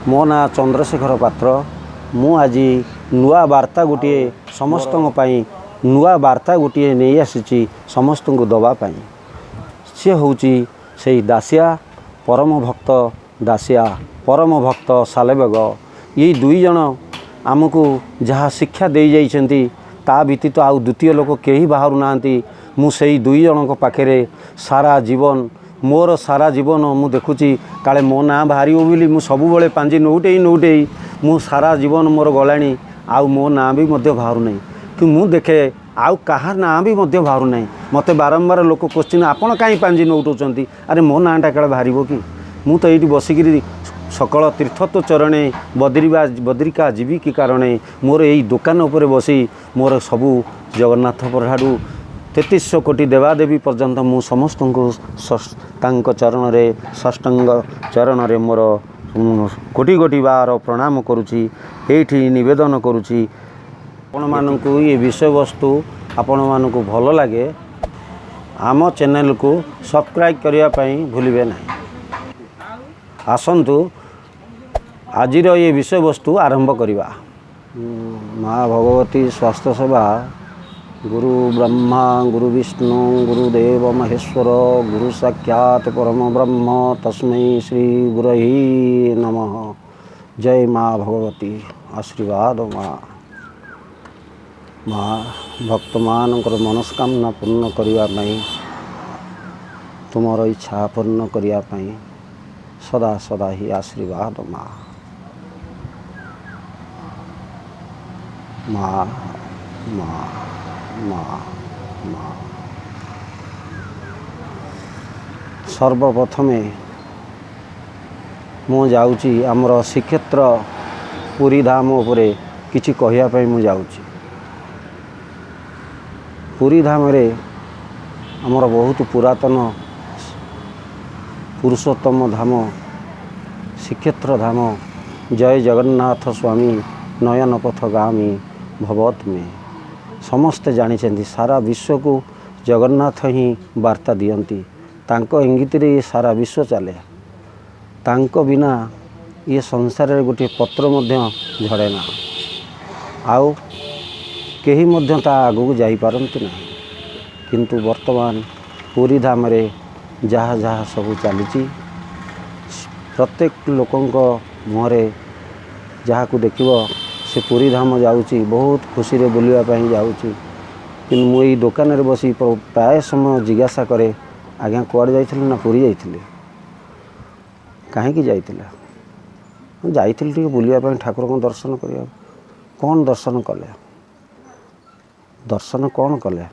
मो ना चंद्रशेखर पात्र। मु आज नुआ वार्ता गोटे समस्त नुआ वार्ता गोटे नहीं आसी समस्त को दवापाई। सी हूँ से दासिया परम भक्त दासिया परम भक्त सालेबेग ये दुई जन आमको जहाँ शिक्षा दे जाइछन्ति ता व्यतीत आउ द्वितीय लोक कहीं बाहर ना मुझे दुई जन पाखे सारा जीवन मोर सारा जीवन मु देखुची काले मो ना बाहर बोली मु सबुबले पांजी नौटे मु सारा जीवन मोर गलाणी आउ मो ना भी मध्य बाहर नहीं कि मु देखे आउ कहा ना भी मध्य बाहर नहीं। मत बारंबार लोक क्वेश्चन आपण कहीं पांजी नौटुंट अरे मो नाटा काले बाहर कि मु तो ये बसिक सकल तीर्थत्व चरणे बद्रिका जीवी कि कारणे मोर यही दुकान उपर बसी मोर सबू जगन्नाथ ठारू 3300 कोटी देवादेवी पर्यंत मु समस्त को चरण रे षष्टांग चरण रे मोर कोटि कोटि बार प्रणाम करुछि। एठी निवेदन करुछि आपण मानकु ये विषय वस्तु आपण मानकु भल लगे आम चैनल को सब्सक्राइब करिया पई भूलिबे नहीं। आसंतु आजिर ये विषय वस्तु आरंभ करिबा। माँ भगवती स्वास्थ्य सेवा गुरु ब्रह्मा गुरु विष्णु गुरुदेव महेश्वर गुरु साक्षात परम ब्रह्म तस्मै श्री गुरही नमः। जय माँ भगवती आशीर्वाद माँ भक्त मानकर मनस्कामना पूर्ण करने तुमर इच्छा पूर्ण करने सदा सदा ही आशीर्वाद माँ। माँ माँ माँ माँ सर्वप्रथमे मु जाऊँची आमर श्रीक्षेत्र पुरी धाम उपरे किछि कहिया पई मु जाऊँची। पुरी धाम रे आमर बहुत पुरातन पुरुषोत्तम धाम श्रीक्षेत्र धाम जय जगन्नाथ स्वामी नयन पथगामी भगवत में समस्ते जानी सारा विश्व को जगन्नाथ ही वार्ता दियंती तांको इंगित रे सारा विश्व चले तांको बिना ये संसार रे गोटे पत्र मध्य झड़े ना आउ कहीं मध्य ता आगू जाई पारंती ना। किंतु वर्तमान पुरी धाम रे जहाँ जहाँ सब चली प्रत्येक लोकंक मुहरे जहाँ को देखिबो से पुरी धाम जाऊँगी बहुत खुशी रे बुलिया पई जाऊँगी। कि मुई दुकान रे बसी प्राय समय जिज्ञासा करे आज्ञा कुआड़े जाइथिले ना पुरी जाइथिले कहीं जाइथिले टे बुलिया पई ठाकुर को दर्शन करिया। कौन दर्शन कले दर्शन कौन कले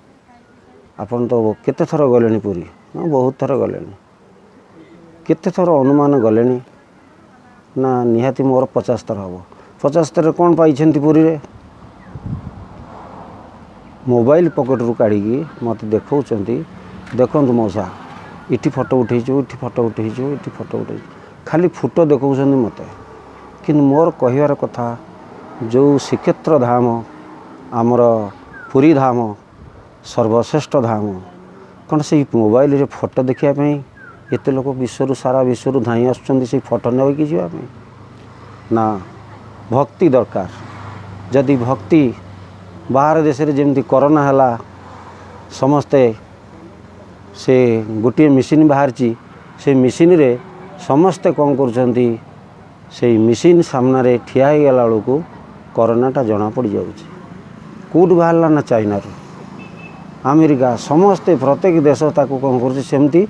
आपन तो केते थर गलेनी पुरी बहुत थर गलेनी केते थर अनुमान गलेनी ना निहाती मोर 50 थर हम 50 थर कौन पाई पुरी रे मोबाइल पॉकेट रू काढ़ी मत देखा देखु मौसा इटी फोटो उठेचु इटी फोटो उठेचु इटी फोटो उठेचु खाली फोटो देखा मत कि मोर कहबार कथा जो श्रीक्षेत्र धाम आमर पुरी धाम सर्वश्रेष्ठ धाम कौन से मोबाइल रे फोटो देखापी एत लोक विश्व सारा विश्व धाई आसुँच फोटो नहीं जावाई ना भक्ति दरकार। जदि भक्ति बाहर देश रे जेमती कोरोना हैला समस्ते से गोटे मेसीन बाहर से मेसीन रे समस्ते कौन करछंती से मेसीन सामना रे ठिया हो गला बेलू कोरोनाटा जना पड़ जाउछि। कौट बाहरला ना चाइना रू अमेरिका समस्ते प्रत्येक देश ताको कौन कर सेमती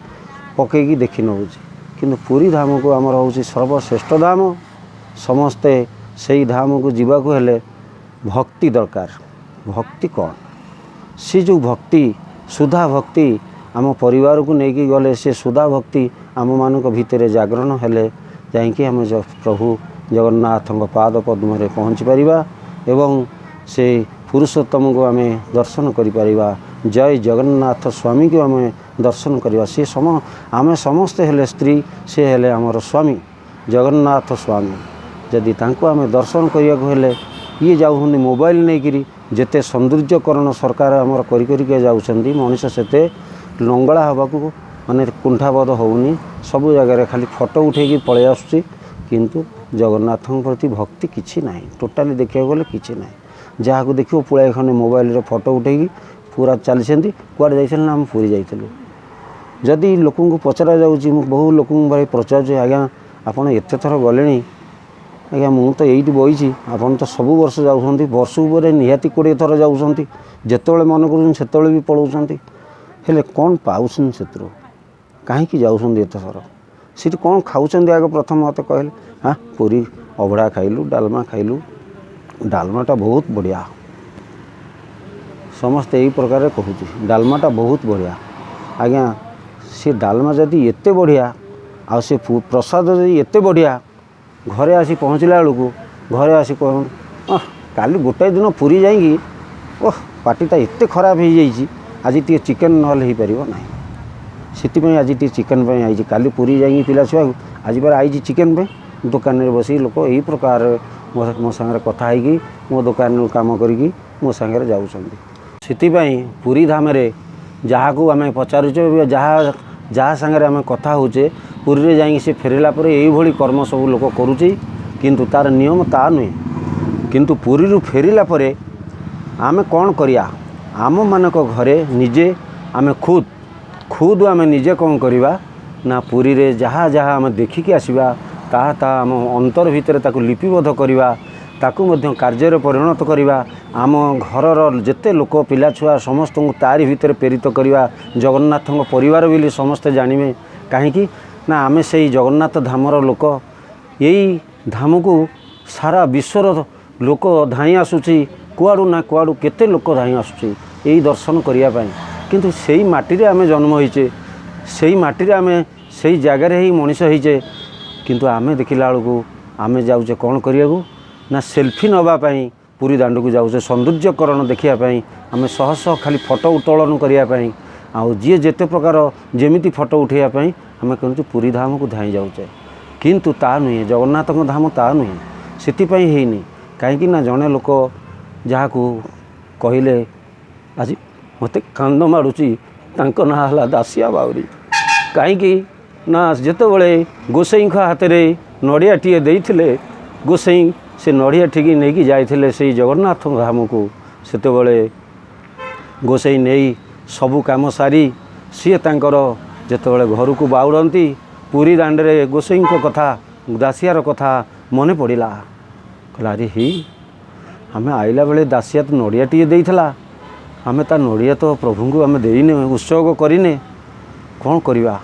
पकईकी देखी नौछि। किंतु पुरी धाम को आमर हूँ सर्वश्रेष्ठ धाम समस्ते से धाम को जीवाक हेले भक्ति दरकार। भक्ति कौन सी जो भक्ति सुधा भक्ति आम परिवार को लेकिन गले से सुधा भक्ति आम मान भितर जागरण हेले जाइए आम प्रभु जगन्नाथ पाद पद्म रे पहुँची पारिबा एवं से पुरुषोत्तम को आम दर्शन करिपरिबा। जय जगन्नाथ स्वामी को आम दर्शन करवा सी आम समस्ते हेले स्त्री से हेले आमर स्वामी जगन्नाथ स्वामी। जदि तांको आम दर्शन करिया हेले ये जाऊँ मोबाइल नहीं करी जेते सौंदर्यकरण सरकार आमर करिके जाउछंती मनुष्य सेते लंगड़ा हवाको माने कुंठाबोध होउनी सब जगह खाली फोटो उठेकी पळे आसुची किंतु जगन्नाथ प्रति भक्ति किसी ना टोटाली देखा गले कि ना जहाँ को देखो पुଳାଏ खंडे मोबाइल फोटो उठेगी पूरा चली कुआड़े जाइए ना आम पुरी जाइलु जदि लोक पचरा जाऊँगी बहु लोक भाई पचार आज्ञा आपड़ एत थर गले आज्ञा मु तो ये बही आपड़ तो सब वर्ष जाऊँच वर्षक निहाती 20 थर जाऊँच जिते मन कर भी पलाउंट हेले कौन पाऊँ से कहीं जाऊँ एत थर सीट कौन खाऊँ आग प्रथम मत कहले हाँ पूरी अभड़ा खाइलु डालमा खाइलु डालमाटा बहुत बढ़िया समस्ते यही प्रकार कहूँ डालमाटा बहुत बढ़िया आज्ञा सी डालमा जदि एते बढ़िया आ से प्रसाद जदि एते बढ़िया घरे आसी पहुँचला बेलू घरे आसी कह काली गोटाए दिन पूरी जाइए ओह पार्टीटा एते खराब हो जाइए आज टी चिकेन नहले हो पार ना से आज टी चिकेन आई काली पूरी जाइए पिला छुआ आज बार आई चिकेन पे दुकान में बस लोक यही प्रकार मो सागर कथा है मो दुकान काम करी मो सागर जाऊँगी पुरी धाम रे जहाँ को आम पचारुचे जहाँ जहाँ सागर आम कथा होचे पुरी रे जाइए से फेरला पर यही कर्म सब लोक करुचे किंतु तार नियम ता नुहे किंतु पुरी फेरला पर आम कौन करिया आम मानक घरे निजे आम खुद आम निजे कौन करिवा ना पुरी रे जहाँ जहाँ आम देखिकी आसिबा ता आम अंतर भितर ताकू लिपिबद्ध करिवा ताकू मध्य कार्य परिणत करिवा आम घरर जेते लोक पिला छुआ समस्त तारी भितर प्रेरित करिवा जगन्नाथ परिवार बोली समस्ते जानिबे कहीं ना आमे से जगन्नाथ धामर लोक यही धाम को सारा विश्वर लोक धाई आसुची कुआड़ू ना कुआड़ू केते लोक धाई आसुची यही दर्शन करिया पाई किंतु सेई माटी रे आमे जन्म होइचे सेई माटी रे आमे सेई जगार ही मनीष होइचे किंतु आमे देखिला बेलू आमे जाऊचे कौन करिया ना सेल्फी नवापाई पुरी दांड को जाऊे सौंदर्यकरण देखापी आम शह शह खाली फोटो उत्तोलन करने आउ जी जेते प्रकार जमीती फोटो उठाइवाई आम कहूँ पुरी धाम को धाई जाऊे किंतु ता नुहे जगन्नाथ धाम ता नुहे से कहीं ना जड़े लोक जहाँ को कहले आज मत कांद माड़ुची ना है दासिया बाउरी कहीं ना जितेबले गोसाई हाथ में नड़िया टीए देइथिले गोसाई से नड़िया ठिकी नहीं जाइथिले से जगन्नाथ धाम को सेतेबले गोसाई नहीं सबू काम सारी सी तांकर जेतेबले घर को बाउड़ती पुरी दांडे गोसाई कथा दासियार कथा मन पड़ा कहला अरे ही आम आइला बेले दासिया तो नड़िया टीए देइथला आम ता नड़िया तो प्रभु को आम देने उत्सर्ग करिने कौन करवा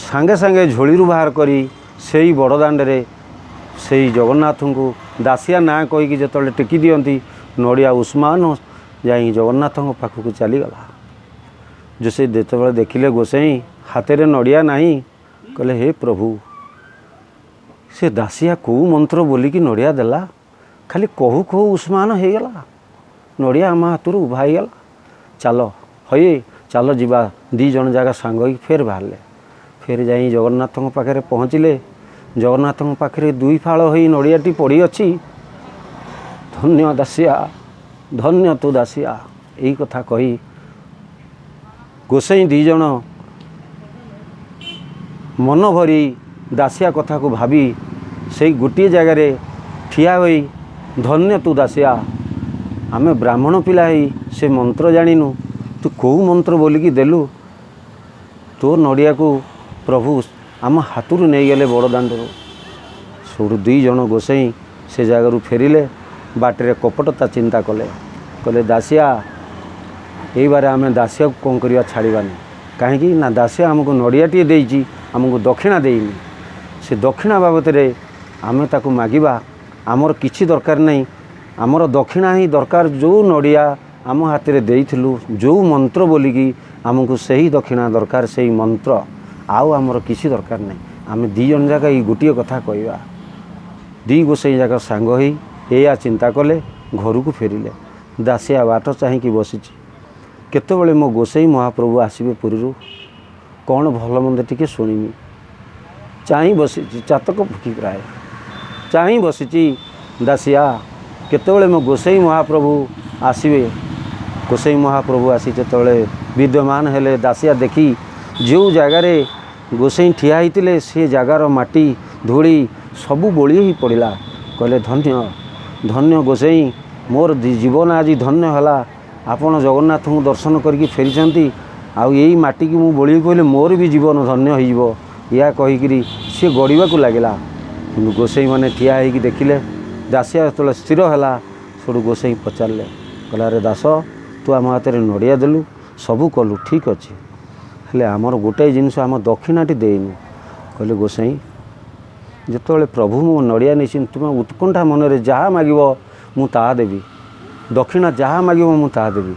सांगे सांगे झोली बाहर करी से बड़ दांडे से जगन्नाथ को दासिया ना कहीकि जो टेकी दियंती नड़िया उस्मान जाई जगन्नाथ पाखक चलीगला जो से जिते देखिले गोसाई हाथ में नड़िया नहीं कहले हे प्रभु से दासिया कौ मंत्र बोलिकी नड़िया देला खाली कहू कहू उस्मान हो गला नड़िया आम हाथ उभाईगला चल हये चल जीवा दी जन जगह सांग फेर बाहर फेर जाई जगन्नाथ पाखे पहुँचले जगन्नाथ पाखे दुई फाड़ हो नड़ियाटी पड़ी अच्छी धन्य दासिया धन्य तू दासिया यही कथा कही गोसाई दी जन मन भरी दासिया कथा को भावी से गोटे जगार ठिया होई धन्य तू दासिया आमे ब्राह्मण पिला ही से मंत्र जानिनु तू कौ मंत्र बोलिकी देलु तो नड़िया को प्रभु आम हाथ नहीं गले बड़ दांडर सब दुई जन गोसाई से जगार फेरिले बाटे कपटता चिंता कले कहले दासिया यही बारे आम दासिया को कौन करवा छाड़वानी कहीं ना दासिया आमको नड़ियाटे देती आमको दक्षिणा देनी से दक्षिणा बाबद आम ताकू मागिबा आमर किछि दरकार नहीं आमर दक्षिणा ही दरकार जो नड़िया आम हाथ में देइथिलु जो मंत्र बोलिकी आमको सही दक्षिणा दरकार से मंत्र आउ आमर किसी दरकार नहीं आम दी जन जाक ये गोटे कथा कहवा दी गोसाई जाक सांग ही या चिंता कले घर को फेरिले दासिया बाट चाहिए बसी केतबले मो गोसाई महाप्रभु आसबे पुरी कौन भल मंद टिके शुणिमी चाह बसी चातक भुकी प्राय चाह बसी दासिया केतबले मो गोसाई महाप्रभु आसबे गोसाई महाप्रभु आसी जेतबले विद्यमान हेले दासिया देखी जो जगार गोसाई ठिया होते से जगार माटी धूली सबू बोली ही पड़ा कहले धन्य धन्य गोसाई मोर जीवन आज धन्य है आपण जगन्नाथ को दर्शन करके फेरी आई माटी की मुझे बोली कहले मोर भी जीवन धन्य हो या कहीकि सी गड़वा लगला कि गोसाई मैंने ठिया होगी देखिले दासिया जो स्थिर है सब गोसाई पचारे कहला अरे दास तू आम हाथ में नड़िया देलु सबू कलु ठीक अच्छे हेले आमर गोटाए जिनस आम दक्षिणाटी देनु कहले गोसाई जिते प्रभु मो नड़िया नहीं तुम उत्कंठा मनरे जहाँ मागिब मु ता देवी दक्षिणा जहाँ मागिब मु ता देवी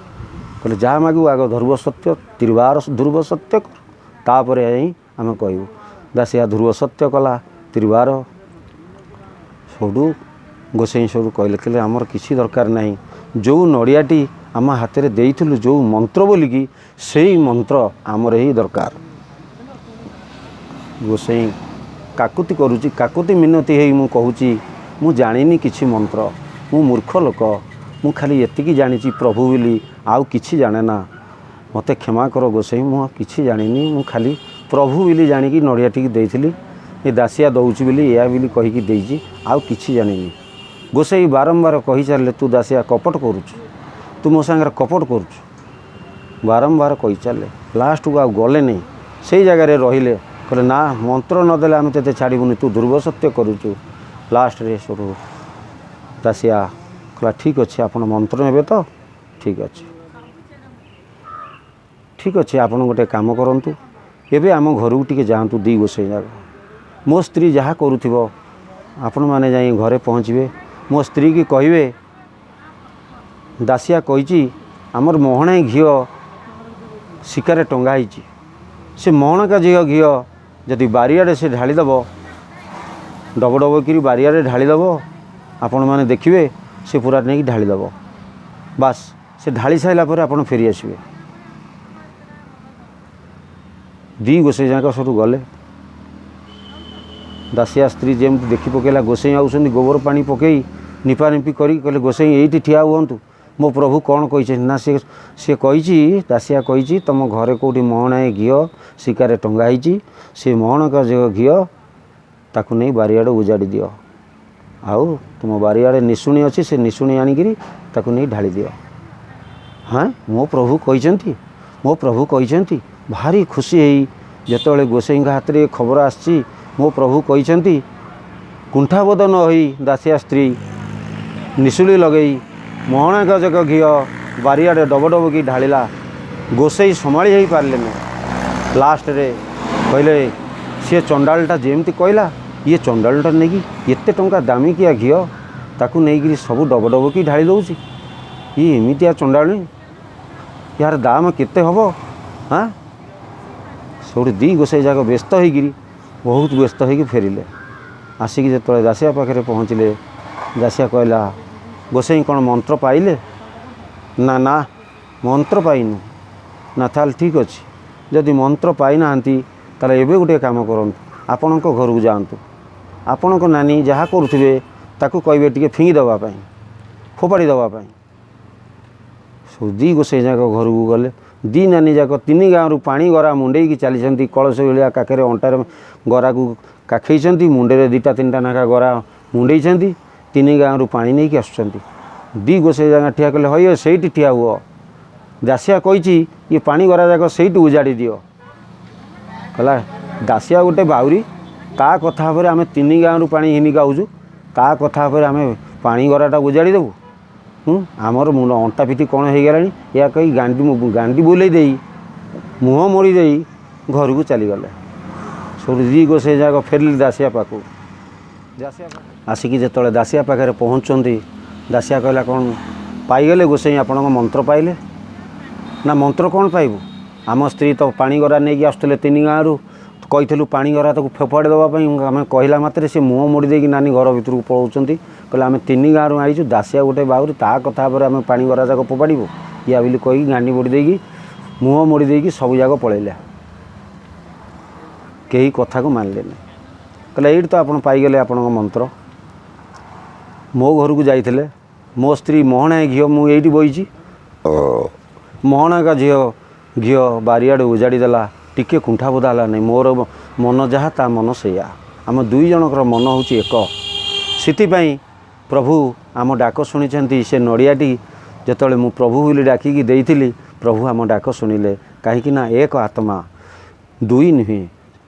कहले जहाँ मागिबू आग ध्रुव सत्य त्रिवार ध्रुव सत्य कर तापर आम कहूँ दासिया ध्रुव सत्य कला त्रिवार सबू गोसाई सब कहले कहले आमर किसी दरकार नहीं जो नड़ियाटी आम हाथ में देइथिलु जो मंत्र बोलिकी से मंत्र आमर ही दरकार गोसाई काकुति करुच्ची काकुति मिनती है मु कहूँ मु जानी किसी मंत्र मु मूर्ख लोक मु खाली एतिकी जानी प्रभु बोली आउ किछि जाने ना मते क्षमा कर गोसाई मु किछि जानी मु खाली प्रभु बोली जानिकी नड़ियाटी देइथिली ये दासिया दौची बोली या बोली कहीकि देइछि आउ किछि जानी गोसाई बारंबार कही चलिए तू दासिया कपट करुचु तू मो सागर कपट करुचु बारंबार कही चले लास्ट को आ गले नहीं से जगार रहिले कहले ना मंत्र नदेले आम ते छाड़बूनी तू ध्रुव सत्य करुचु लास्ट रे सब दासिया कहला ठीक अच्छे आप मंत्र ने तो ठीक अच्छे आप गोटे काम करूँ एवं आम घर को टे जातु दी गोसाई जाक मो स्त्री जहाँ करुव आपण मैंने जा घरे पहुँचे मो स्त्री की कहे दासिया कही आमर मोहणा घी शिकार टंगाई से मोहणका झील घी जदि बारियाड़े से ढालीदेव डब डब कि बारियाड़े ढालीदेव आपण मैंने देखिए से पूरा नहीं ढालीदेव बास से ढाली सारा पर आप फेरी आसवे दी गोसाई जाक सब गले दासिया स्त्री जमी देखी पकेला गोसाई आउछन्ति गोबर पानी पकई निपा निपी करी कहले गोसाई एइठी ठिया हुअन्तु मो प्रभु कौन कही ना सी कही दासिया कही तुम घरे कौटी मोहणाए घी शिकार टंगाई से मोहणका जो घी ताकू नहीं बारियाड़े उजाड़ी दियो आउ तुम बारियाड़े निशुणी अच्छी से निशुणी आनिकी ताकू नहीं ढाली दियो हाँ मो प्रभु कही भारी खुशी है जिते गोसाई हाथ में खबर आसी मो प्रभु कही कुंठाबोध न होई दासिया स्त्री निशुली लगई मोहणा गजक घी बारियाड़े डब डब की ढाला गोसाई संभाली हो पारे नहीं लास्ट रे कहले सी चंडालटा जेमती कहला ये चंडालटा नहीं एते टंका दामिकिया घी ताकू नहीं सब डब डब की ढाली दौर ये एमतिया चंडाली यार दाम केते हबो हाँ सब दी गोसाई जाक व्यस्त होगी बहुत व्यस्त होगी फेरिले आसिक जो दासिया पाखे पहुँचले दासिया कहला गोसाई कौन मंत्र पाइले ना ना मंत्र पाइनु ना ताल ठीक अच्छे जदि मंत्र पाई ना ताले एबे गोटे काम करूँ आपण घर को जातु आपण नानी जहाँ करुवे ताकू कहे टे फिंगी देवाई फोपाड़ी देवाई सब दी गोसाई जाक घर को गले दी नानी जाक तीन गाँव पानी गरा मुंडे की चली कलश भाया काकेरे अंटार गरा को काखई मुंडे दीटा तीन नाका गरा मुंडे तीन गाँव पानी नहीं कि आसुँच दी गोसाई जगह ठिया कले हई से ठिया हुआ दासिया कही ये पानी गरा जाक से उजाड़ी दियो कहला दासिया गोटे बाउरी ता कथा पर आम तीन गाँव पानी हिनिक आउचु ता कथा पर आम पानी गराटा उजाड़ी देबू आमर मुंड अंटा पिठी कौन हो गला या कही गांडी बुले दे मुँह मोड़ी दे घर को चलीगले सब दी गोसाई जाक फेरली दासिया पाखु आसिकी जो दासिया पाखे पहुँचती दासिया कहला कौन पाईगले गोसाई आपण मंत्र पाइले ना मंत्र कौन पाइबू आम स्त्री तो पानी गरा नहीं आसुले तीन गाँव कहीलु पानी गरा तक फोपाड़ी देवाई आम कहला मात्रे से मुँह मोड़ी देकी नानी घर भर को पलाउंट कहले आम तीन गाँव आईचु दासिया गोटे बाउरी ता कथा पर आम पानी गरा जाक फोपाड़ू या बोली कही गांडी बोड़ी देकी मुँह मोड़ी देकी सब जाक पलैला कहीं कथा को मानले कहले ये तो आप पाईगले आपण मंत्र मो घर को जाइए मो स्त्री मोहणा घी मुझे बही मोहणा का झील घी बारियाड़े उजाड़ी देला टिके कुंठा बोधा है नहीं मोर मन जहाँ ता मन से आम दुई जनकर मन हूँ एक से प्रभु आम डाक शुणी से नड़ियाटी जिते मु प्रभु बोली डाकिकी देइथिली प्रभु आम डाक शुणिले कहीं एक आत्मा दुई नुहे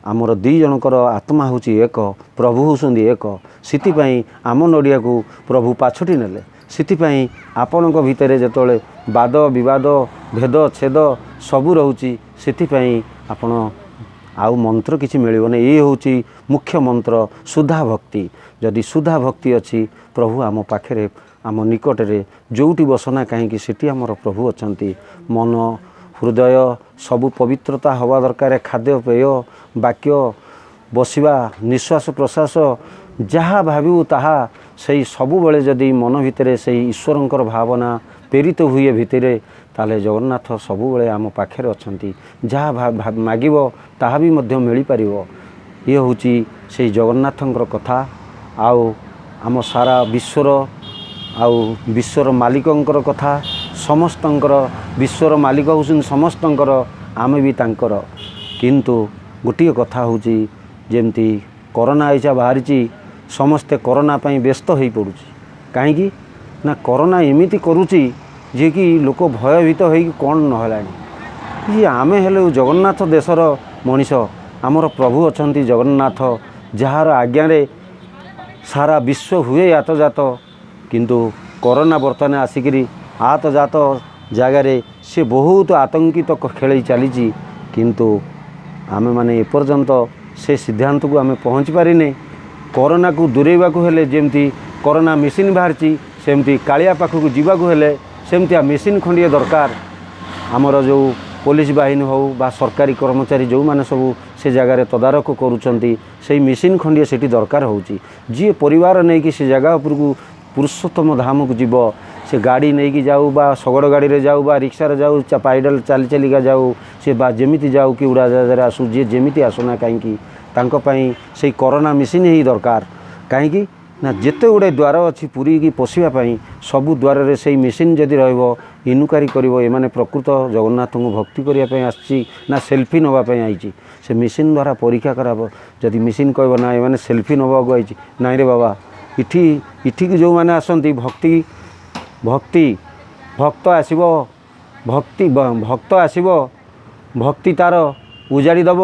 आमर दुई जनकर आत्मा हूँ एक प्रभु होउछन्ति एक से आम नड़िया को प्रभु पाछुटी नेले से आपण भितर जिते वाद विवाद भेद छेद सबू रोचे से आपण आउ मंत्र किसी मिलने ये हूँ मुख्य मंत्र शुद्धा भक्ति जदि शुद्धा भक्ति अच्छी प्रभु आम पाखे आम निकटरे जोटी बसना कहीं सेठी आमर प्रभु अछंती मन हृदय सबु पवित्रता हवा दरकार खाद्य पेय वाक्य बसवा निश्वास प्रश्वास जहाँ भावु ताहा से सबु बेले जदि मन भितर से ईश्वरंकर भावना प्रेरित हुए भितर ताले जगन्नाथ सबु बेले आम पाखे अछंती जहाँ मागिब ताहा भी मध्य मिल पारिबो ये हूँ से जगन्नाथंकर कथा आउ आम सारा विश्वर आउ विश्वर मालिकंकर कथा समस्तंकर विश्वर मालिक होउछन समस्तंकर आमे भी तांकर किंतु गोटे कथा हूँ जेमती कोरोना ऐसा बाहरी समस्ते कोरोना पाई व्यस्त हो पड़ुछि कहीं ना कोरोना एमिति करुछि जे कि लोक भयभीत हो कौन नहलानी ये आमे हेले जगन्नाथ देशर मनीष आमर प्रभु अछंती जगन्नाथ जार आज्ञारे सारा विश्व हुए यातजात किंतु कोरोना बर्तमान आसिकी आतजात जगार से बहुत आतंकित खेल चली किंतु आमे माने एपर्यंत से सिद्धांत को आमे पहुँच पारिने कोरोना को दूरेवा को हेले जेमती कोरोना मेसीन बाहरी सेमती कालिया पाखक जीवाकू हेले सेमती मेसीन खंडिए दरकार आमर जो पुलिस बाहिनी हो बा सरकारी कर्मचारी जो माने सब से जगार तदारख करुँच से मेसीन खंडिए सेठी दरकार होची जी परिवार नहीं कि से जगह उपरकू पुरुषोत्तम धाम को जीव से गाड़ी नहीं कि जाऊ बा शगड़ गाड़ी रे जाऊ बा रिक्शा रे जाऊ पैदल चली चलिका जाऊ से बा जेमिति जाऊ कि उड़ाजाहाज आसू जी जेमिति आसुना कहीं से कोरोना मेसीन ही दरकार कहीं ना जिते गुड़े द्वार अच्छी पूरी की पशिवाई सबू द्वार से मेसीन जदि इनुकारी कर प्रकृत जगन्नाथ को भक्ति करने आसी ना सेल्फी नापी आई से मेसीन द्वारा परीक्षा कराब जदि मेसीन कह ना ये सेल्फी नवाक आई नाई रे बाबा इठी जो मैंने आसती भक्ति भक्ति भक्त आसब भक्ति भक्त आसब भक्ति तार उजाड़ी दब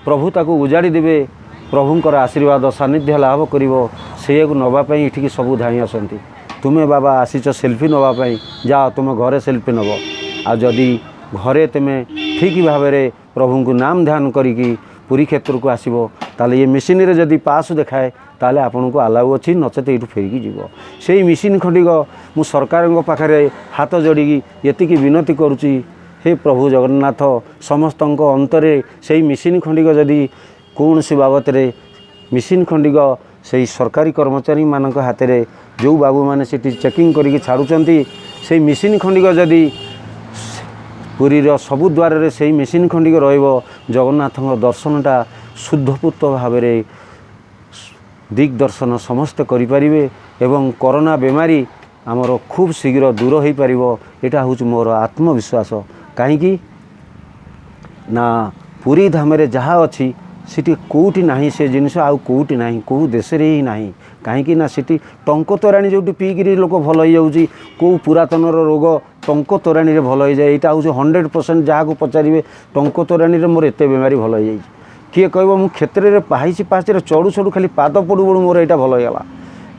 प्रभु ताको उजाड़ी देवे प्रभुंकर आशीर्वाद सानिध्य लाभ कर से नापी इठिकी सबू धाई आसती तुम्हें बाबा आसीच सेल्फी नापी जा तुम घरे सेल्फी नब आदि घरे तुम्हें ठीक भाव में प्रभु को नाम ध्यान करी पुरी क्षेत्र को आसब ताले ये मेसीन रे जदि पास देखाए ताले आपन को अलाउ अच्छी नचेत ये फेरिकी जीव से मेसीन खंडिक मु सरकार पाखे हाथ जोड़ी ये विनती करुच्ची हे प्रभु जगन्नाथ समस्त अंतरे से मेसीन खंडिक जदि कौन सी बाबत मेसीन खंडिक से सरकारी कर्मचारी मान हाथ में जो बाबू मैंने चेकिंग करके छाड़ुंट से मेसीन खंडिक जदि पुरी सबु द्वार से मेसीन खंडिक रगन्नाथ दर्शनटा शुद्धपूत भाव में दिग्दर्शन समस्ते करें एवं कोरोना बेमारी आमर खूब शीघ्र दूर हो पार यहाँ हूँ मोर आत्मविश्वास कहीं ना पुरी धाम जहाँ अच्छी सीटी कौटी ना से जिनस आउ कौटी ना कौ देश ही ना कहीं ना सीटी टंक तोराणी जो पीकि लोक भल हो जाऊँगी कौ पुरातन रोग टंक तोराणी भल हो जाए यहाँ हूँ 100% जहाँ को पचारे टंक तोराणी मोर एत बेमारी भल हो जाए किए कह मु क्षेत्र में पाहिची पाचे चढ़ू चढ़ू खाली पाद पड़ू पड़ू मोर यहाँ भल होगा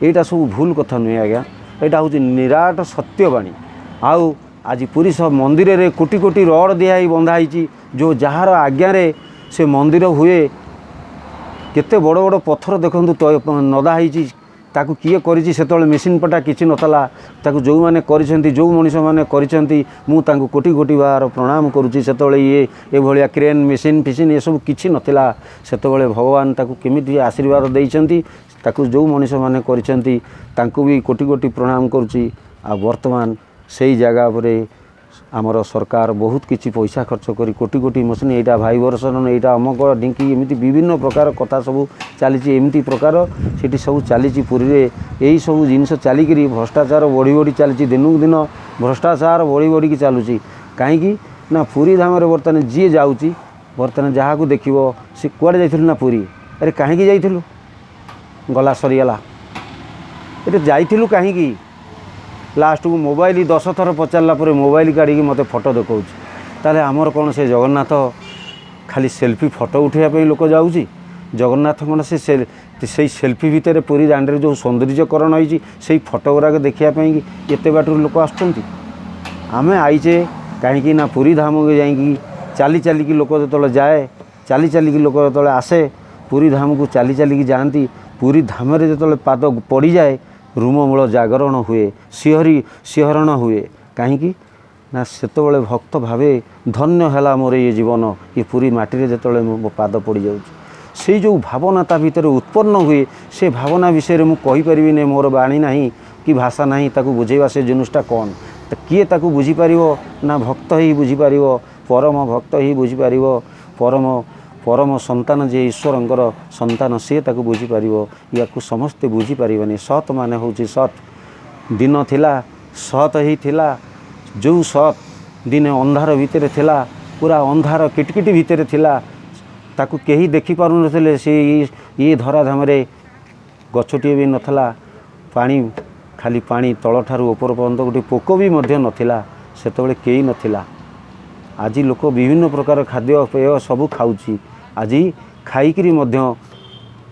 यहाँ सब भूल कथा नुहे आज्ञा यहाँ हूँ निराट सत्यवाणी आउ आज पुरी सब मंदिर में कोटी कोटी रड दिहाई बंधाई जो जार आज्ञा से मंदिर हुए केते बड़ बड़ पत्थर देखु तो नदा होती ताकू किए करिछि सेतବେଳେ मेसीन पटा किछि नतला ताकू जो माने करिसेंती जो मनीष माने करिसेंती मु तांकू कोटी कोटी बार प्रणाम करूछि सेतବେଳେ ये ए भलिया क्रेन मेसीन फिसीन ये सब किछि नथिला सेतବେଳେ भगवान ताकू केमिति आशीर्वाद देइछंती ताकू जो मनीष माने करिसेंती तांकू भी कोटी कोटी प्रणाम करूछि आ वर्तमान सेही जगह परे आमर सरकार बहुत किछि पैसा खर्च करी कोटी कोटी मशीन यहाँ भाइब्रेशन यहाँ अमक ढिंकी एमती विभिन्न प्रकार कथा सब चली एमती प्रकार से सब चली पुरी रे यही सब जिनस चलिक भ्रष्टाचार बढ़ी बढ़ी चली दिनक दिन भ्रष्टाचार बढ़ी बढ़ी चलुची कहीं ना पुरी धाम बर्तमान जी जाऊँगी बर्तमान जहाँ को देख सी कुआड़े जाइलु ना पुरी अरे कहीं जाइलु गला सरीगला ये जाइलु कहीं लास्ट को मोबाइल 10 थर पचारा पर मोबाइल काढ़ी मत फोटो देखा ताले आमर कौन से जगन्नाथ खाली सेल्फी फोटो उठाइवाई लोक जाऊँगी जगन्नाथ कौन से सेल्फी भितर पुरी दांडे जो सौंदर्यकरण होती से फोटो गुराक देखापी एत बाटर लोक आम आईचे कहीं ना पुरी धाम को जाकि चली चलिकी लोक जो जाए चली चलिकी लोक जो आसे पुरी धाम को चली चलिकी जाती पुरी धाम जो पाद पड़ जाए रूममूल जागरण हुए सिहरण हुए कहीं ना सेतबले भक्त भावे धन्य है मोर ये जीवन ये पुरी माटी जो मो पाद पड़ जाऊँ से जो भावना ता भीतर उत्पन्न हुए से भावना विषय में कहीपरि नहीं मोर बाणी ना कि भाषा ना ताकू बुझेवा से जिनिसटा कौन किए ताकू बुझीपार ना भक्त ही बुझीपार परम भक्त ही बुझीपार परम परम संतान जे ईश्वरंकर संतान सी ताकू बुझीपार या समस्ते बुझीपारे सत मान हूँ सत दिन थिला सत ही थिला जो सत दिने अंधार भितर थिला पूरा अंधार किटकिटी भितर थिला ताकू कहीं देखी पारु नथिले से ये धराधाम गछटिए भी नथला पानी खाली पानी तल ठारू ऊपर पर्यंत गोटे पोक भी मध्य नथिला सेतबेले केही नथिला आज लोक विभिन्न प्रकार खाद्य पेय सब खाऊची आज खाईकरी मध्य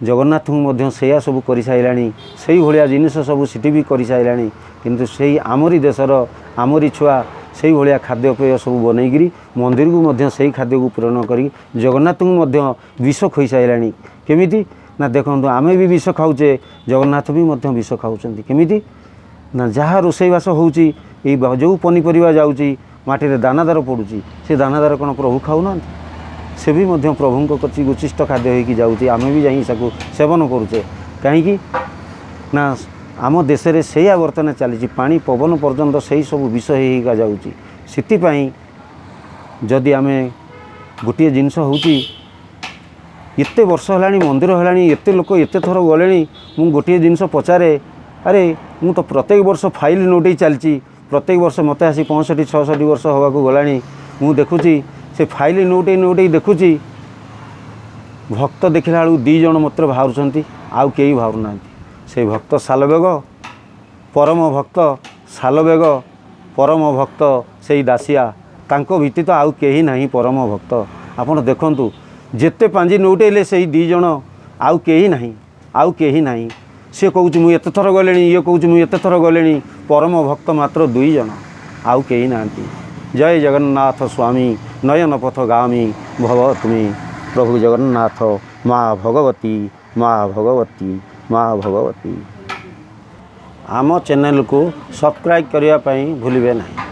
जगन्नाथ को सेया सब कर साराणी से भाया जिनिस सब सीटी भी कर साराणी किंतु से आमरी देशर आमरी छुआ से भाया खाद्यपेय सब बनईकरी मंदिर को से खाद्य को प्रेरण कर जगन्नाथ को विष खोई साराणी केमिति ना देखो आमे भी विष खाऊचे जगन्नाथ भी विष खाऊँच केमिति ना जहाँ रोषेईवास होउची जो पनीपरिया जाऊँगी माटी दानादार पड़ुची से दानादार कौन प्रभु खाऊना से भी प्रभु प्रति उचिष्ट खाद्य होगी जाऊँगी आम भी जा सेवन करुचे कहीं ना आम देश में से बर्तमान चली पानी पवन पर्यंत से सब विष होगा जाऊँगी से जदि आम गोटे जिनस होती एत वर्ष है मंदिर है एत लोक एत थर गले मु गोटे जिनस पचारे अरे मु तो प्रत्येक वर्ष फाइल नोटे चलती प्रत्येक वर्ष मत आसी 65-66 वर्ष होगा गला मु देखुची से फाइल नोटे नोटे देखुची भक्त देखला बेलू 2 जन मात्र बाहर आउ कई बाहर ना से भक्त सालबेग परम भक्त सालबेग परम भक्त से दासिया तांको भित्ति तो आउ कहीं ना परम भक्त आपड़ देखु जेते पांजी नोटेले से 2 जन आउ कहीं ना आउ कहीं ना सी कौच मुझे एत थर गले ये कौच मुझे एत थर गले परम भक्त मात्र 2 जन आउ कहीं ना जय जगन्नाथ स्वामी नयन पथ गामी भव तुमी प्रभु जगन्नाथ माँ भगवती माँ भगवती माँ भगवती आम चैनल को सब्सक्राइब करने भूलिए नहीं।